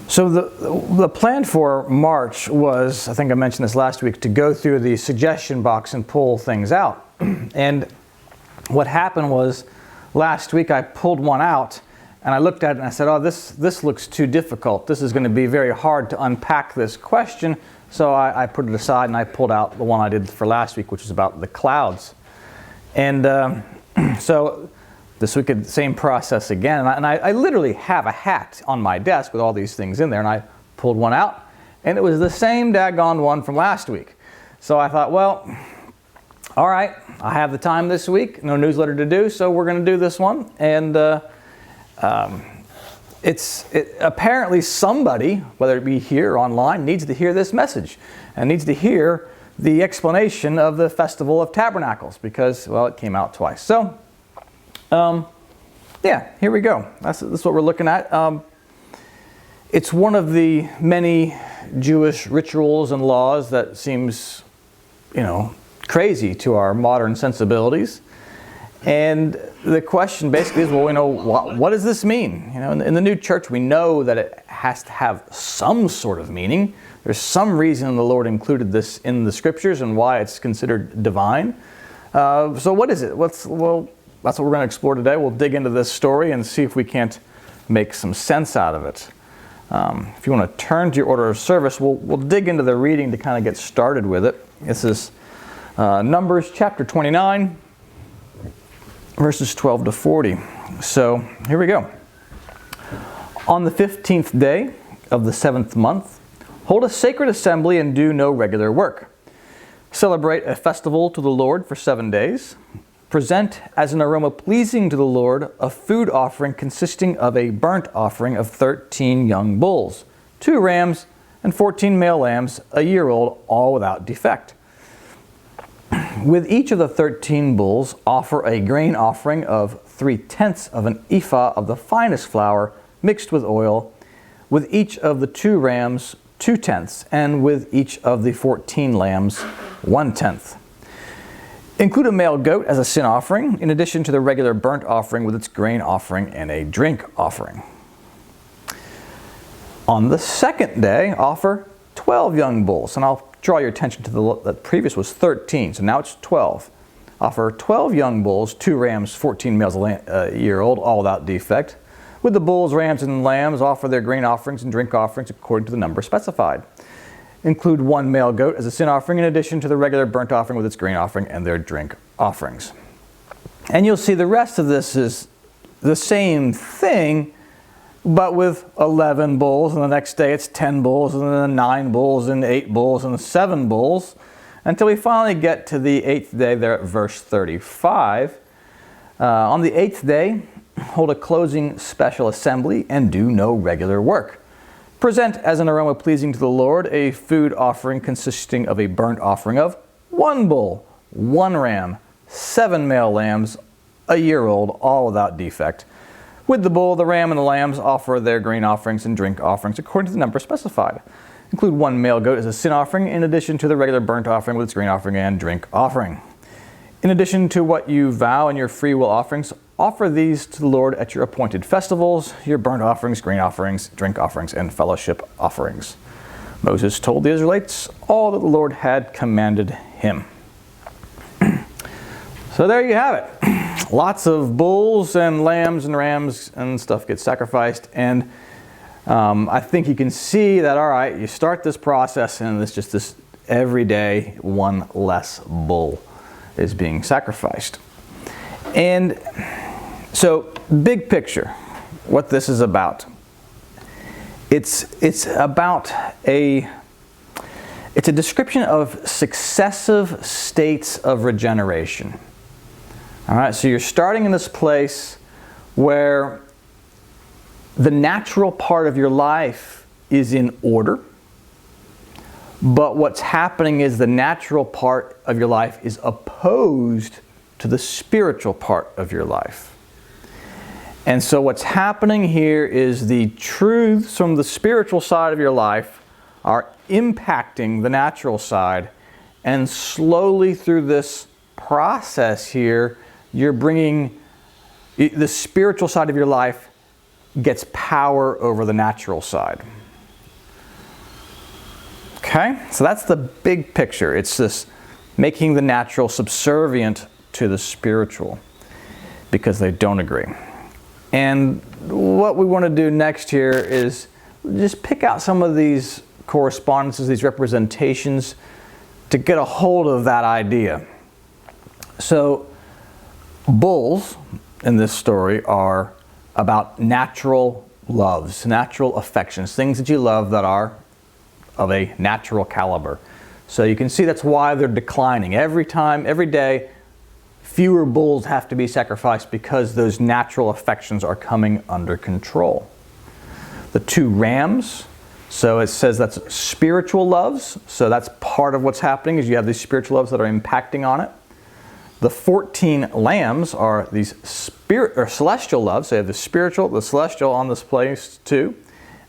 So the plan for March was, I think I mentioned this last week, to go through the suggestion box and pull things out. And what happened was last week I pulled one out and I looked at it and I said, oh, this looks too difficult. This is going to be very hard to unpack this question. So I put it aside and I pulled out the one I did for last week, which was about the clouds. And so this week, the same process again. And I literally have a hat on my desk with all these things in there. And I pulled one out, and it was the same daggone one from last week. So I thought, well, all right, I have the time this week, no newsletter to do, so we're going to do this one. And apparently somebody, whether it be here or online, needs to hear this message and needs to hear the explanation of the Festival of Tabernacles because, well, it came out twice. So, yeah, here we go. That's what we're looking at. It's one of the many Jewish rituals and laws that seems, crazy to our modern sensibilities. And the question basically is, well, what does this mean? In the new church, we know that it has to have some sort of meaning. There's some reason the Lord included this in the scriptures and why it's considered divine. So what is it? That's what we're going to explore today. We'll dig into this story and see if we can't make some sense out of it. If you want to turn to your order of service, we'll dig into the reading to kind of get started with it. This is Numbers chapter 29, verses 12 to 40. So here we go. On the 15th day of the 7th month, hold a sacred assembly and do no regular work. Celebrate a festival to the Lord for 7 days. Present as an aroma pleasing to the Lord a food offering consisting of a burnt offering of 13 young bulls, 2 rams, and 14 male lambs, a year old, all without defect. With each of the 13 bulls, offer a grain offering of 3/10 of an ephah of the finest flour mixed with oil. With each of the 2 rams, 2/10, and with each of the 14 lambs, 1/10. Include a male goat as a sin offering, in addition to the regular burnt offering with its grain offering and a drink offering. On the second day, offer 12 young bulls, and I'll draw your attention to the previous was 13, so now it's 12. Offer 12 young bulls, 2 rams, 14 males a year old, all without defect. With the bulls, rams, and lambs, offer their grain offerings and drink offerings according to the number specified. Include 1 male goat as a sin offering in addition to the regular burnt offering with its grain offering and their drink offerings. And you'll see the rest of this is the same thing, but with 11 bulls, and the next day it's 10 bulls, and then 9 bulls, and 8 bulls, and 7 bulls, until we finally get to the 8th day there at verse 35. On the 8th day, hold a closing special assembly and do no regular work. Present as an aroma pleasing to the Lord a food offering consisting of a burnt offering of 1 bull, 1 ram, 7 male lambs, a year old, all without defect. With the bull, the ram, and the lambs, offer their grain offerings and drink offerings according to the number specified. Include 1 male goat as a sin offering in addition to the regular burnt offering with its grain offering and drink offering. In addition to what you vow in your free will offerings, offer these to the Lord at your appointed festivals, your burnt offerings, grain offerings, drink offerings, and fellowship offerings. Moses told the Israelites all that the Lord had commanded him. So there you have it. Lots of bulls and lambs and rams and stuff get sacrificed. And I think you can see that, all right, you start this process and it's just this every day 1 less bull is being sacrificed. And so, big picture, what this is about. It's about it's a description of successive states of regeneration. All right, so you're starting in this place where the natural part of your life is in order, but what's happening is the natural part of your life is opposed to the spiritual part of your life. And so what's happening here is the truths from the spiritual side of your life are impacting the natural side, and slowly through this process here, you're bringing the spiritual side of your life gets power over the natural side. Okay, so that's the big picture. It's this making the natural subservient to the spiritual because they don't agree. And what we want to do next here is just pick out some of these correspondences, these representations, to get a hold of that idea. So, bulls in this story are about natural loves, natural affections, things that you love that are of a natural caliber. So you can see that's why they're declining. Every day, fewer bulls have to be sacrificed because those natural affections are coming under control. The 2 rams, so it says that's spiritual loves. So that's part of what's happening is you have these spiritual loves that are impacting on it. The 14 lambs are these celestial loves. So you have the spiritual, the celestial on this place too.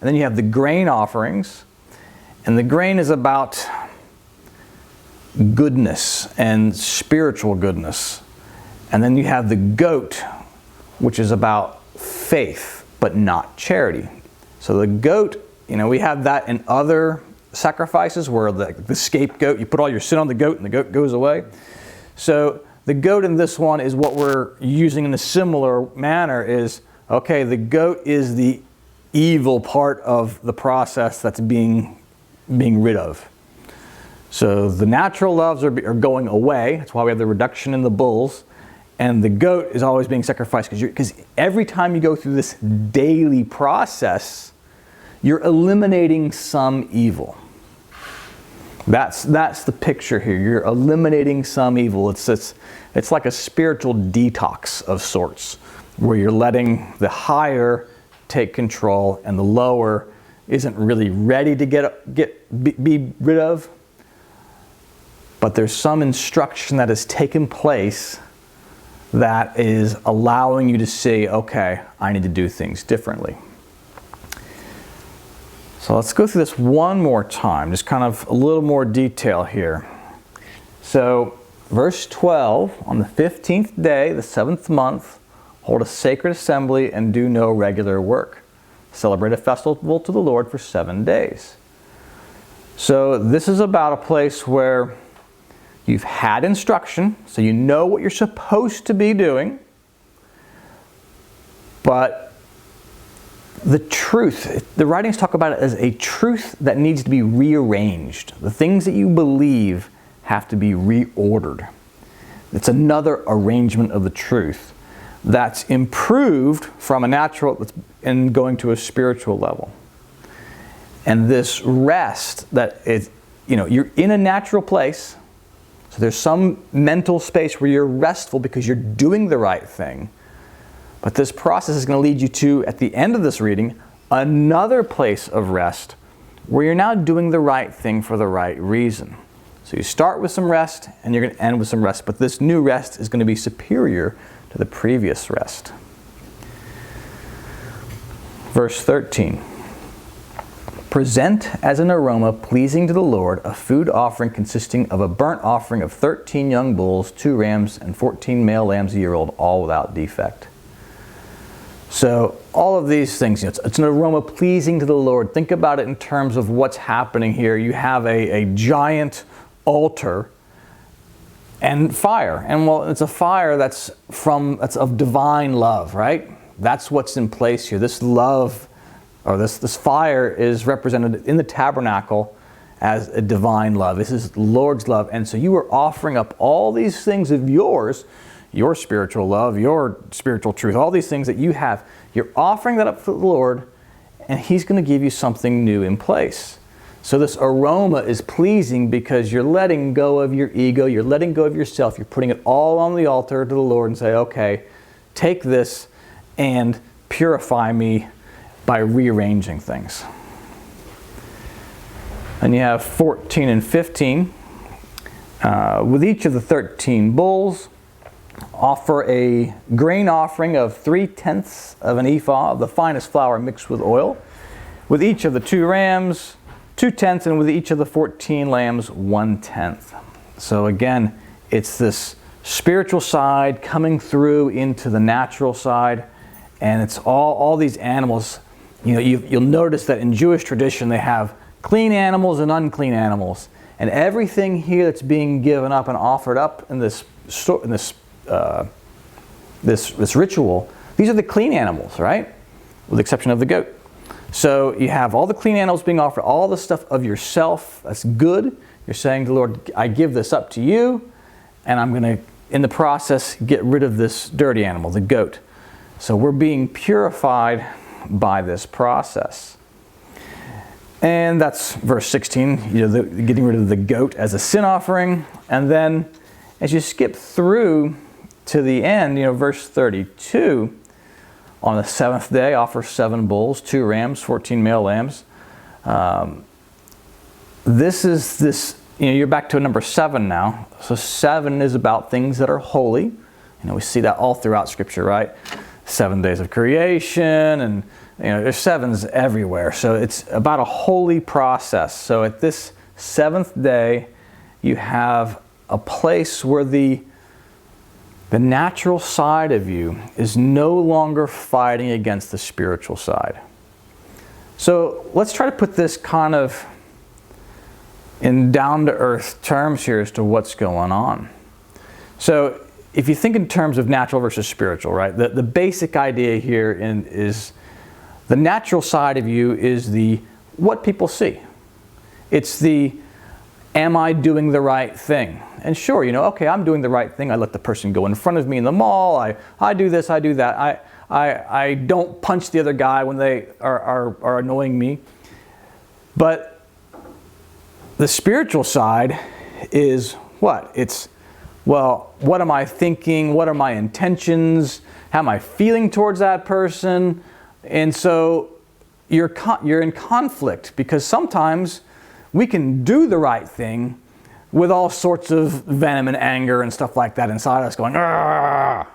And then you have the grain offerings. And the grain is about goodness and spiritual goodness. And then you have the goat, which is about faith, but not charity. So the goat, we have that in other sacrifices where the scapegoat, you put all your sin on the goat and the goat goes away. So the goat in this one is what we're using in a similar manner is, okay, the goat is the evil part of the process that's being rid of. So the natural loves are going away. That's why we have the reduction in the bulls. And the goat is always being sacrificed because every time you go through this daily process, you're eliminating some evil. That's the picture here. You're eliminating some evil. It's like a spiritual detox of sorts, where you're letting the higher take control and the lower isn't really ready to be rid of. But there's some instruction that has taken place that is allowing you to see, okay, I need to do things differently. So let's go through this one more time, just kind of a little more detail here. So verse 12, on the 15th day, the 7th month, hold a sacred assembly and do no regular work. Celebrate a festival to the Lord for 7 days. So this is about a place where you've had instruction, so you know what you're supposed to be doing, but the truth, the writings talk about it as a truth that needs to be rearranged. The things that you believe have to be reordered. It's another arrangement of the truth that's improved from a natural and going to a spiritual level. And this rest that is, you're in a natural place, so there's some mental space where you're restful because you're doing the right thing. But this process is going to lead you to, at the end of this reading, another place of rest where you're now doing the right thing for the right reason. So you start with some rest and you're going to end with some rest, but this new rest is going to be superior to the previous rest. Verse 13. Present as an aroma pleasing to the Lord a food offering consisting of a burnt offering of 13 young bulls, 2 rams, and 14 male lambs a year old, all without defect. So all of these things, it's an aroma pleasing to the Lord. Think about it in terms of what's happening here. You have a giant altar and fire. And it's a fire that's of divine love, right? That's what's in place here. This love, or this fire, is represented in the tabernacle as a divine love. This is the Lord's love. And so you are offering up all these things of yours, your spiritual love, your spiritual truth, all these things that you have. You're offering that up to the Lord, and He's going to give you something new in place. So this aroma is pleasing because you're letting go of your ego, you're letting go of yourself, you're putting it all on the altar to the Lord and say, okay, take this and purify me by rearranging things. And you have 14 and 15. With each of the 13 bulls, offer a grain offering of 3/10 of an ephah of the finest flour mixed with oil. With each of the 2 rams, 2/10, and with each of the 14 lambs, 1/10. So again, it's this spiritual side coming through into the natural side, and it's all these animals. You'll notice that in Jewish tradition they have clean animals and unclean animals. And everything here that's being given up and offered up in this ritual, these are the clean animals, right? With the exception of the goat. So you have all the clean animals being offered, all the stuff of yourself that's good. You're saying to the Lord, I give this up to you, and I'm going to, in the process, get rid of this dirty animal, the goat. So we're being purified by this process. And that's verse 16, getting rid of the goat as a sin offering. And then as you skip through to the end, verse 32, on the seventh day, offer 7 bulls, 2 rams, 14 male lambs. You're back to number 7 now. So 7 is about things that are holy. We see that all throughout Scripture, right? 7 days of creation, and there's 7s everywhere. So it's about a holy process. So at this 7th day, you have a place where the natural side of you is no longer fighting against the spiritual side. So let's try to put this kind of in down-to-earth terms here as to what's going on. So if you think in terms of natural versus spiritual, right? The basic idea here is the natural side of you is what people see. It's am I doing the right thing? And sure, okay, I'm doing the right thing. I let the person go in front of me in the mall. I do this, I do that. I don't punch the other guy when they are annoying me. But the spiritual side is what? It's, well, what am I thinking? What are my intentions? How am I feeling towards that person? And so you're in conflict, because sometimes we can do the right thing with all sorts of venom and anger and stuff like that inside us going, "Argh!"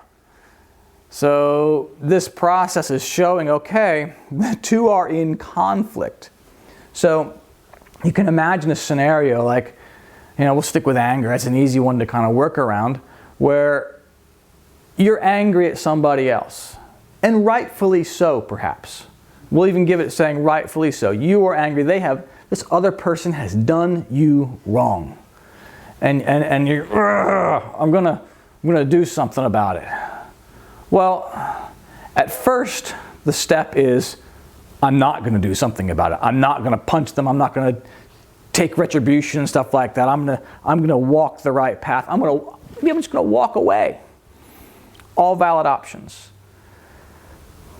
So this process is showing, okay, the two are in conflict. So you can imagine a scenario like, we'll stick with anger. That's an easy one to kind of work around, where you're angry at somebody else. And rightfully so, perhaps. We'll even give it saying rightfully so. You are angry. This other person has done you wrong. And you're, I'm gonna do something about it. Well, at first, the step is, I'm not gonna do something about it. I'm not gonna punch them. I'm not gonna take retribution and stuff like that. I'm gonna walk the right path. I'm just gonna walk away. All valid options.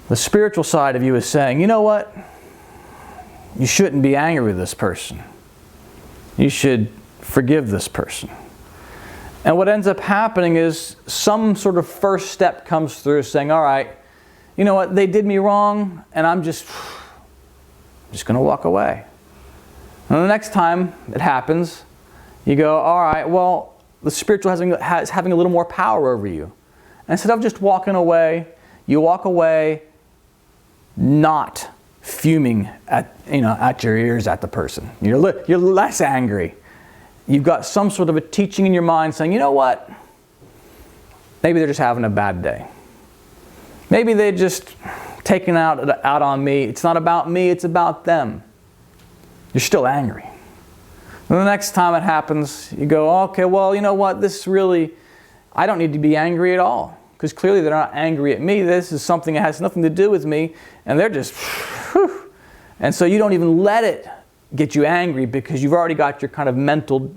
The spiritual side of you is saying, you know what? You shouldn't be angry with this person. You should forgive this person. And what ends up happening is some sort of first step comes through saying, all right, you know what? They did me wrong, and I'm just going to walk away. And the next time it happens, you go, all right, well, the spiritual is having a little more power over you. And instead of just walking away, you walk away not fuming at your ears at the person. You're less angry. You've got some sort of a teaching in your mind saying, you know what? Maybe they're just having a bad day. Maybe they're just taking out on me. It's not about me, it's about them. You're still angry. And the next time it happens, you go, okay, well, you know what? I don't need to be angry at all. Because clearly they're not angry at me. This is something that has nothing to do with me. And they're just, whew. And so you don't even let it get you angry, because you've already got your kind of mental,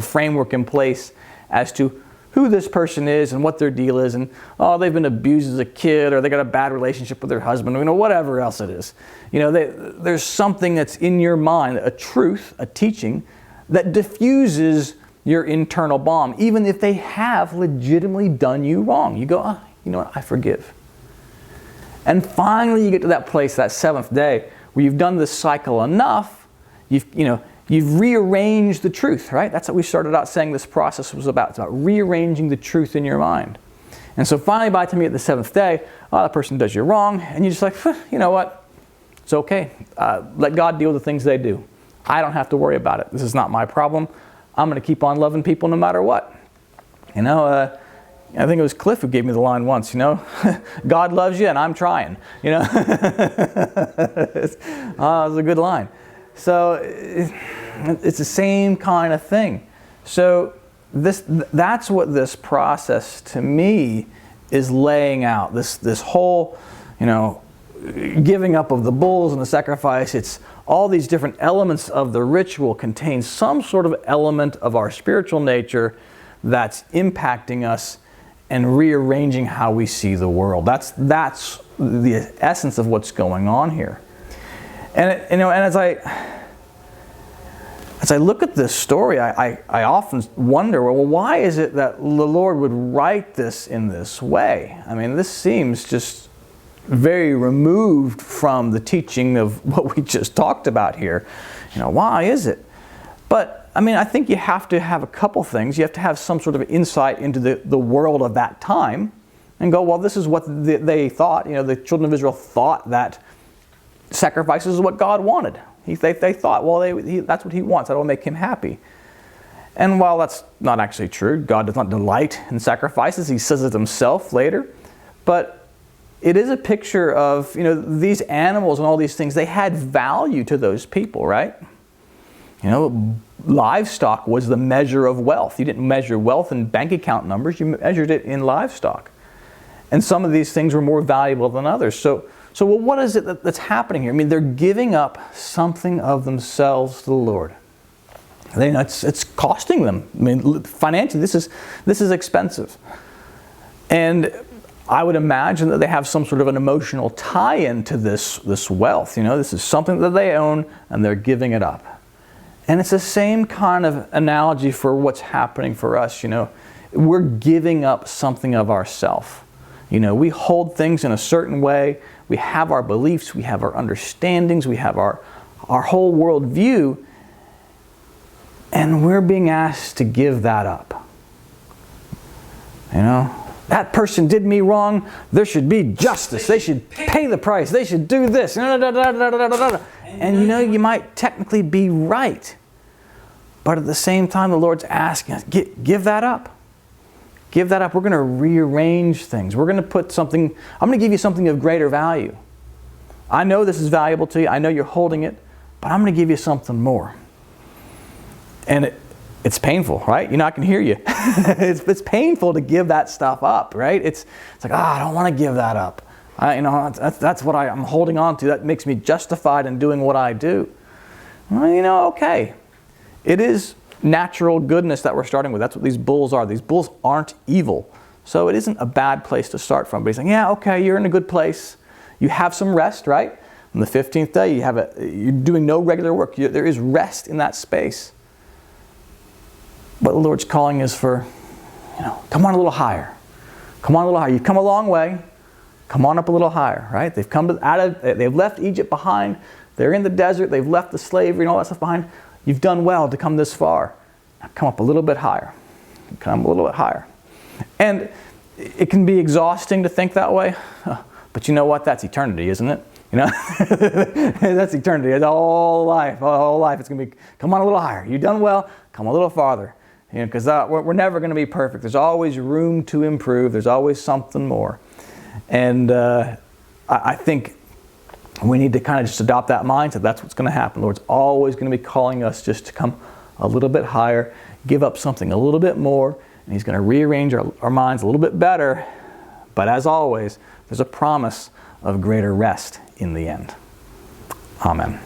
framework in place as to who this person is and what their deal is. And, they've been abused as a kid, or they got a bad relationship with their husband, or, whatever else it is. There's something that's in your mind, a truth, a teaching, that diffuses your internal bomb, even if they have legitimately done you wrong. You go, you know what, I forgive. And finally you get to that place, that 7th day, where you've done this cycle enough, you've rearranged the truth, right? That's what we started out saying this process was about. It's about rearranging the truth in your mind. And so finally, by the time you get the 7th day, the person does you wrong, and you're just like, you know what, it's okay. Let God deal with the things they do. I don't have to worry about it. This is not my problem. I'm going to keep on loving people no matter what. I think it was Cliff who gave me the line once, God loves you and I'm trying, It was a good line. So it's the same kind of thing. So that's what this process to me is laying out. This whole, giving up of the bulls and the sacrifice. It's all these different elements of the ritual contain some sort of element of our spiritual nature that's impacting us and rearranging how we see the world. That's the essence of what's going on here. And as I look at this story, I often wonder, well, why is it that the Lord would write this in this way? I mean, this seems just very removed from the teaching of what we just talked about here. Why is it? But, I think you have to have a couple things. You have to have some sort of insight into the world of that time and go, well, this is what they thought. The children of Israel thought that sacrifices is what God wanted. They thought, well, that's what He wants. That will make Him happy. And while that's not actually true, God does not delight in sacrifices. He says it Himself later. But it is a picture of, these animals and all these things, they had value to those people, right? Livestock was the measure of wealth. You didn't measure wealth in bank account numbers. You measured it in livestock. And some of these things were more valuable than others. So what is it that's happening here? They're giving up something of themselves to the Lord. It's costing them. Financially, this is expensive. And I would imagine that they have some sort of an emotional tie-in to this wealth. This is something that they own and they're giving it up. And it's the same kind of analogy for what's happening for us. We're giving up something of ourself. We hold things in a certain way. We have our beliefs, we have our understandings, we have our whole world view, and we're being asked to give that up. That person did me wrong, there should be justice, they should pay the price, they should do this, and you might technically be right, but at the same time the Lord's asking us, give that up. Give that up. We're going to rearrange things. We're going to put something, I'm going to give you something of greater value. I know this is valuable to you. I know you're holding it, but I'm going to give you something more. And it's painful, right? I can hear you. It's painful to give that stuff up, right? It's like, I don't want to give that up. That's what I'm holding on to. That makes me justified in doing what I do. Well, okay. It is natural goodness that we're starting with. That's what these bulls are. These bulls aren't evil. So it isn't a bad place to start from. But he's saying, yeah, okay, you're in a good place. You have some rest, right? On the 15th day, you're doing no regular work. There is rest in that space. But the Lord's calling is for, come on a little higher. Come on a little higher. You've come a long way. Come on up a little higher, right? They've left Egypt behind. They're in the desert. They've left the slavery and all that stuff behind. You've done well to come this far. Now come up a little bit higher. Come a little bit higher. And it can be exhausting to think that way. But you know what? That's eternity, isn't it? That's eternity. It's all life. All life. It's going to be, come on a little higher. You've done well. Come a little farther. Because we're never going to be perfect. There's always room to improve. There's always something more. And I think we need to kind of just adopt that mindset. That's what's going to happen. The Lord's always going to be calling us just to come a little bit higher, give up something a little bit more, and He's going to rearrange our minds a little bit better. But as always, there's a promise of greater rest in the end. Amen.